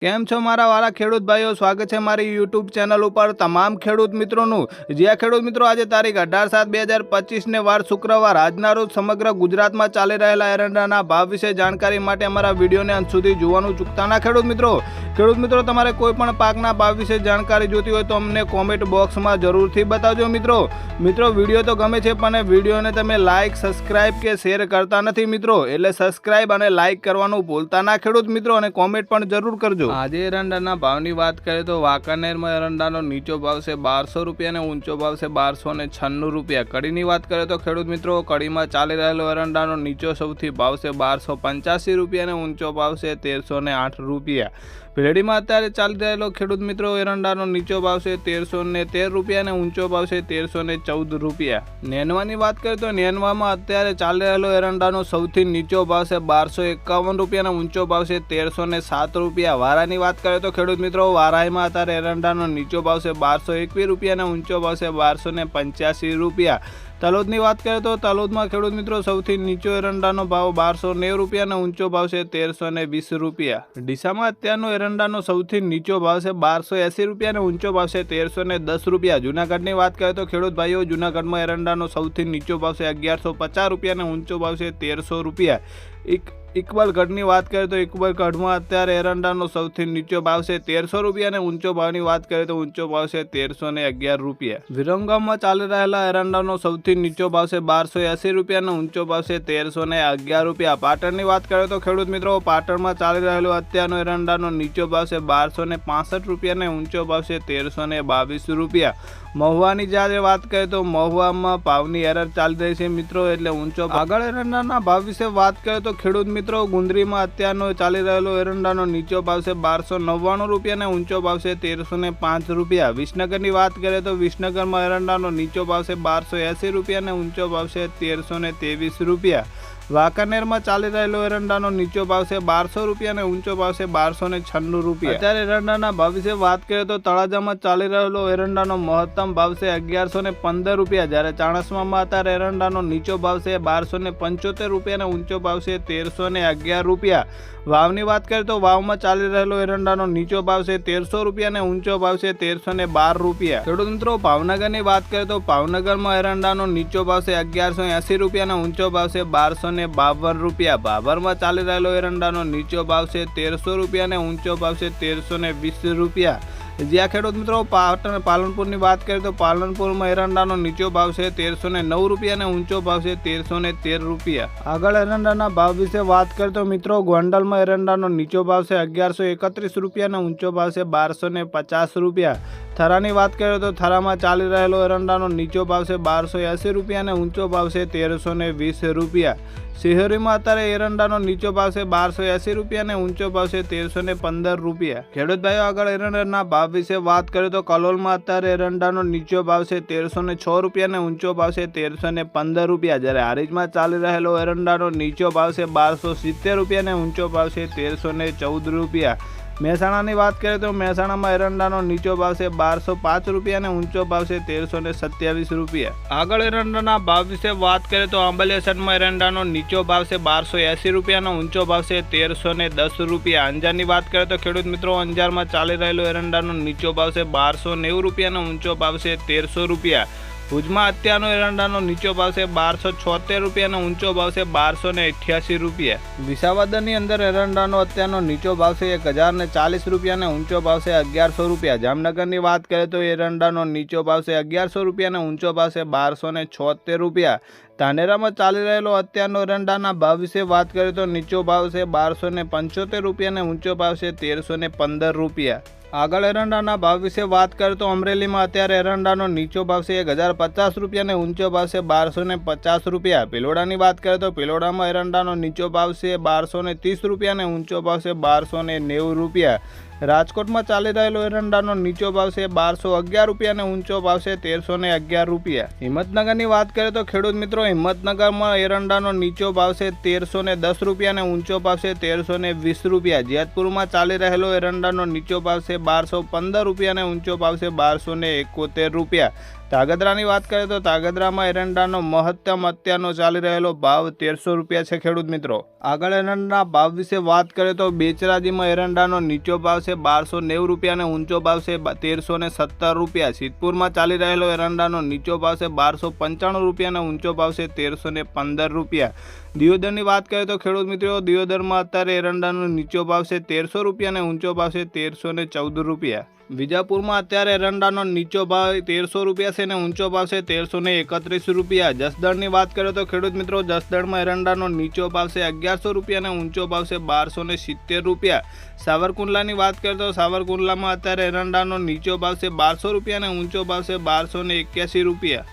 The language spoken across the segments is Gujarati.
કેમ છો મારા વાલા ખેડૂત ભાઈઓ? સ્વાગત છે મારી યુટ્યુબ ચેનલ ઉપર તમામ ખેડૂત મિત્રોનું। જ્યાં ખેડૂત મિત્રો આજે તારીખ 18/7/2025 ને વાર શુક્રવાર આજના રોજ સમગ્ર ગુજરાતમાં ચાલી રહેલા એરંડાના ભાવ વિશે જાણકારી માટે અમારા વિડીયોને અંત સુધી જોવાનું ચૂકતા ના ખેડૂત મિત્રો તમારે કોઈ પણ પાકના ભાવ વિશે જાણકારી જોતી હોય તો અમને કોમેન્ટ બોક્સમાં જરૂરથી બતાવજો મિત્રો। વિડીયો તો ગમે છે પણ વિડીયોને તમે લાઇક સબસ્ક્રાઇબ કે શેર કરતા નથી મિત્રો, એટલે સબસ્ક્રાઇબ અને લાઇક કરવાનું ભૂલતા ના ખેડૂત મિત્રો, અને કોમેન્ટ પણ જરૂર કરજો। આજે એરંડાના ભાવની વાત કરીએ તો વાંકાનેરમાં એરંડાનો નીચો ભાવ છે 1200 રૂપિયા અને ઊંચો ભાવ છે 1296 રૂપિયા। કડીની વાત કરીએ તો ખેડૂત મિત્રો કડીમાં ચાલી રહેલો એરંડાનો નીચો સૌથી ભાવ છે 1285 રૂપિયા અને ઊંચો ભાવ છે 1308 રૂપિયા। ભેડીમાં અત્યારે ચાલી રહેલો ખેડૂત મિત્રો એરંડાનો નીચો ભાવ છે 1313 રૂપિયા અને ઊંચો ભાવ છે 1314 રૂપિયા। નેનવાની વાત કરીએ તો નેનવામાં અત્યારે ચાલી રહેલો એરંડાનો સૌથી નીચો ભાવ છે 1251 રૂપિયા અને ઊંચો ભાવ છે 1307 રૂપિયા। વારાની વાત કરીએ તો ખેડૂત મિત્રો વારાઈમાં અત્યારે એરંડાનો નીચો ભાવ છે 1221 રૂપિયા અને ઊંચો ભાવ છે 1285 રૂપિયા। તલોદની વાત કરીએ તો તલોદમાં ખેડૂત મિત્રો સૌથી નીચો એરંડાનો ભાવ 1290 રૂપિયા અને ઊંચો ભાવ છે 1320 રૂપિયા। ડીસામાં અત્યારનો એરંડાનો સૌથી નીચો ભાવ છે 1280 રૂપિયા અને ઊંચો ભાવ છે 1310 રૂપિયા। જૂનાગઢની વાત કરીએ તો ખેડૂત ભાઈઓ જૂનાગઢમાં એરંડાનો સૌથી નીચો ભાવ છે 1150 રૂપિયા અને ઊંચો ભાવ છે 1300 રૂપિયા। ઇકબાલગઢની વાત કરીએ તો ઇકબાલગઢમાં અત્યારે એરંડાનો સૌથી નીચો ભાવ છે 1300 રૂપિયા અને ઊંચો ભાવની વાત કરીએ તો ઊંચો ભાવ છે 1311 રૂપિયા। વિરમગામમાં ચાલી રહેલા એરંડાનો સૌથી નીચો ભાવ છે 1280 રૂપિયા અને ઊંચો ભાવ છે 1311 રૂપિયા। પાટણની વાત કરીએ તો ખેડૂત મિત્રો પાટણમાં ચાલી રહેલો અત્યારનો એરંડાનો નીચો ભાવ છે 1265 રૂપિયા અને ઊંચો ભાવ છે 1322 રૂપિયા। મહુવાની જ્યારે વાત કરીએ તો મહુવામાં ભાવની એરર ચાલી રહી છે મિત્રો, એટલે ઊંચો આગળ એરંડાના ભાવ વિશે વાત કરીએ તો ખેડૂત મિત્રો ગુંદરીમાં અત્યારનો ચાલી રહેલો એરંડાનો નીચો ભાવ છે 1299 રૂપિયા અને ઊંચો ભાવ છે 1305 રૂપિયા। વિસનગરની વાત કરીએ તો વિસનગરમાં એરંડાનો નીચો ભાવ છે 1280 રૂપિયા અને ઊંચો ભાવ છે 1323 રૂપિયા। વાંકાનેરમાં ચાલી રહેલો એરંડાનો નીચો ભાવ છે 1200 રૂપિયા અને ઊંચો ભાવ છે 1296 રૂપિયા। અત્યારે એરંડાના ભાવ વિશે વાત કરીએ તો તળાજામાં ચાલી રહેલો એરંડાનો મહત્તમ ભાવ છે 1115 રૂપિયા, જ્યારે ચાણસ્મામાં અત્યારે એરંડાનો નીચો ભાવ છે 1275 રૂપિયા અને ઊંચો ભાવ છે 1311 રૂપિયા। વાવની વાત કરીએ તો વાવમાં ચાલી રહેલો એરંડાનો નીચો ભાવ છે 1300 રૂપિયા અને ઊંચો ભાવ છે 1312 રૂપિયા। ખેડૂત મિત્રો ભાવનગરની વાત કરીએ તો ભાવનગરમાં એરંડાનો નીચો ભાવ છે 1180 રૂપિયા અને ઊંચો ભાવ છે 1252 રૂપિયા। ભાભરમાં ચાલી રહેલો એરંડાનો નીચો ભાવ છે 1300 રૂપિયા અને ઊંચો ભાવ છે 1320 રૂપિયા। જ્યાં ખેડૂત મિત્રો પાલનપુરની વાત કરીએ તો પાલનપુરમાં એરંડાનો નીચો ભાવ છે 1309 રૂપિયા અને ઊંચો ભાવ છે 1313 રૂપિયા। આગળ એરંડાના ભાવ વિશે વાત કરીએ તો મિત્રો ગોંડલમાં એરંડાનો નીચો ભાવ છે 1131 રૂપિયા અને ઊંચો ભાવ છે 1250 રૂપિયા। થરાની વાત કરીએ તો થરામાં ચાલી રહેલો એરંડાનો નીચો ભાવ છે 1280 રૂપિયા અને ઊંચો ભાવ છે 1320 રૂપિયા। શહેરીમાં અત્યારે એરંડાનો નીચો ભાવ છે 1280 રૂપિયા અને ઊંચો ભાવ છે 1315 રૂપિયા। ખેડૂત ભાઈઓ આગળ એરંડાના ભાવ વિશે વાત કરીએ તો કલોલમાં અત્યારે એરંડાનો નીચો ભાવ છે 1306 રૂપિયા અને ઊંચો ભાવ છે 1315 રૂપિયા, જ્યારે હારીજમાં ચાલી રહેલો એરંડાનો નીચો ભાવ છે 1270 રૂપિયા અને ઊંચો ભાવ છે 1314 રૂપિયા। મહેસાણાની વાત કરીએ તો મહેસાણામાં એરંડાનો નીચો ભાવ છે 1205 રૂપિયા અને ઊંચો ભાવ છે 1327 રૂપિયા। આગળ એરંડાના ભાવ વિશે વાત કરીએ તો આંબલિયાસરમાં એરંડાનો નીચો ભાવ છે 1280 રૂપિયા અને ઊંચો ભાવ છે 1310 રૂપિયા। અંજારની વાત કરીએ તો ખેડૂત મિત્રો અંજારમાં ચાલી રહેલો એરંડાનો નીચો ભાવ છે 1290 રૂપિયા અને ઊંચો ભાવ છે 1300 રૂપિયા। ભુજમાં અત્યારનો એરંડાનો નીચો ભાવ છે 1276 રૂપિયા અને ઊંચો ભાવ છે 1288 રૂપિયા। વિસાવદરની અંદર એરંડાનો અત્યારનો નીચો ભાવ છે 1040 રૂપિયા અને ઊંચો ભાવ છે 1100 રૂપિયા। જામનગરની વાત કરીએ તો એરંડાનો નીચો ભાવ છે 1100 રૂપિયા અને ઊંચો ભાવ છે 1276 રૂપિયા। ધાનેરામાં ચાલી રહેલો અત્યારનો એરંડાના ભાવ વિશે વાત કરીએ તો નીચો ભાવ છે 1275 રૂપિયા અને ઊંચો ભાવ છે 1315 રૂપિયા। આગળ એરંડાના ભાવ વિશે વાત કરીએ તો અમરેલીમાં અત્યારે એરંડાનો નીચો ભાવ છે 1050 રૂપિયા અને ઊંચો ભાવ છે 1250 રૂપિયા। ભિલોડાની વાત કરીએ તો ભિલોડામાં એરંડાનો નીચો ભાવ છે 1230 રૂપિયા અને ઊંચો ભાવ છે 1290 રૂપિયા। રાજકોટમાં ચાલી રહેલો એરંડાનો નીચો ભાવ છે 1211 રૂપિયા અને ઊંચો ભાવ છે 1311 રૂપિયા। હિંમતનગરની વાત કરીએ તો ખેડૂત મિત્રો હિંમતનગરમાં એરંડાનો નીચો ભાવ છે 1310 રૂપિયા અને ઊંચો ભાવ છે 1320 રૂપિયા। જેતપુરમાં ચાલી રહેલો એરંડાનો નીચો ભાવ છે 1215 રૂપિયા અને ઊંચો ભાવ છે 1271 રૂપિયા। તાગદરાની વાત કરીએ તો તાગદરામાં એરંડાનો મહત્તમ અત્યારનો ચાલી રહેલો ભાવ 1300 રૂપિયા છે ખેડૂત મિત્રો। આગળ એરંડાના ભાવ વિશે વાત કરીએ તો બેચરાજીમાં એરંડાનો નીચો ભાવ છે 1290 રૂપિયા અને ઊંચો ભાવ છે 1317 રૂપિયા। સિદ્ધપુરમાં ચાલી રહેલો એરંડાનો નીચો ભાવ છે 1295 રૂપિયા અને ઊંચો ભાવ છે 1315 રૂપિયા। દિયોદરની વાત કરીએ તો ખેડૂત મિત્રો દિયોદરમાં અત્યારે એરંડાનો નીચો ભાવ છે 1300 રૂપિયા અને ઊંચો ભાવ છે 1314 રૂપિયા। વિજાપુરમાં અત્યારે એરંડાનો નીચો ભાવ 1300 રૂપિયા છે અને ઊંચો ભાવ છે 1331 રૂપિયા। જસદણની વાત કરીએ તો ખેડૂત મિત્રો જસદણમાં એરંડાનો નીચો ભાવ છે 1100 રૂપિયા અને ઊંચો ભાવ છે 1270 રૂપિયા। સાવરકુંડલાની વાત કરીએ તો સાવરકુંડલામાં અત્યારે એરંડાનો નીચો ભાવ છે 1200 રૂપિયા અને ઊંચો ભાવ છે 1281 રૂપિયા।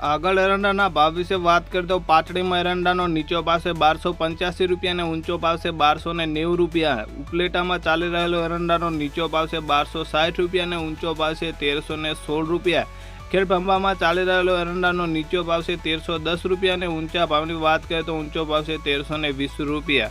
આગળ એરંડાના ભાવ વિશે વાત કરીએ તો પાટડીમાં એરંડાનો નીચો ભાવ છે 1285 રૂપિયા અને ઊંચો ભાવ છે 1290 રૂપિયા। ઉપલેટામાં ચાલી રહેલો એરંડાનો નીચો ભાવ છે 1260 રૂપિયા અને ઊંચો ભાવ છે 1316 રૂપિયા। ખેડબ્રહ્મામાં ચાલી રહેલો એરંડાનો નીચો ભાવ છે 1310 રૂપિયા અને ઊંચા ભાવની વાત કરીએ તો ઊંચો ભાવ છે 1320 રૂપિયા।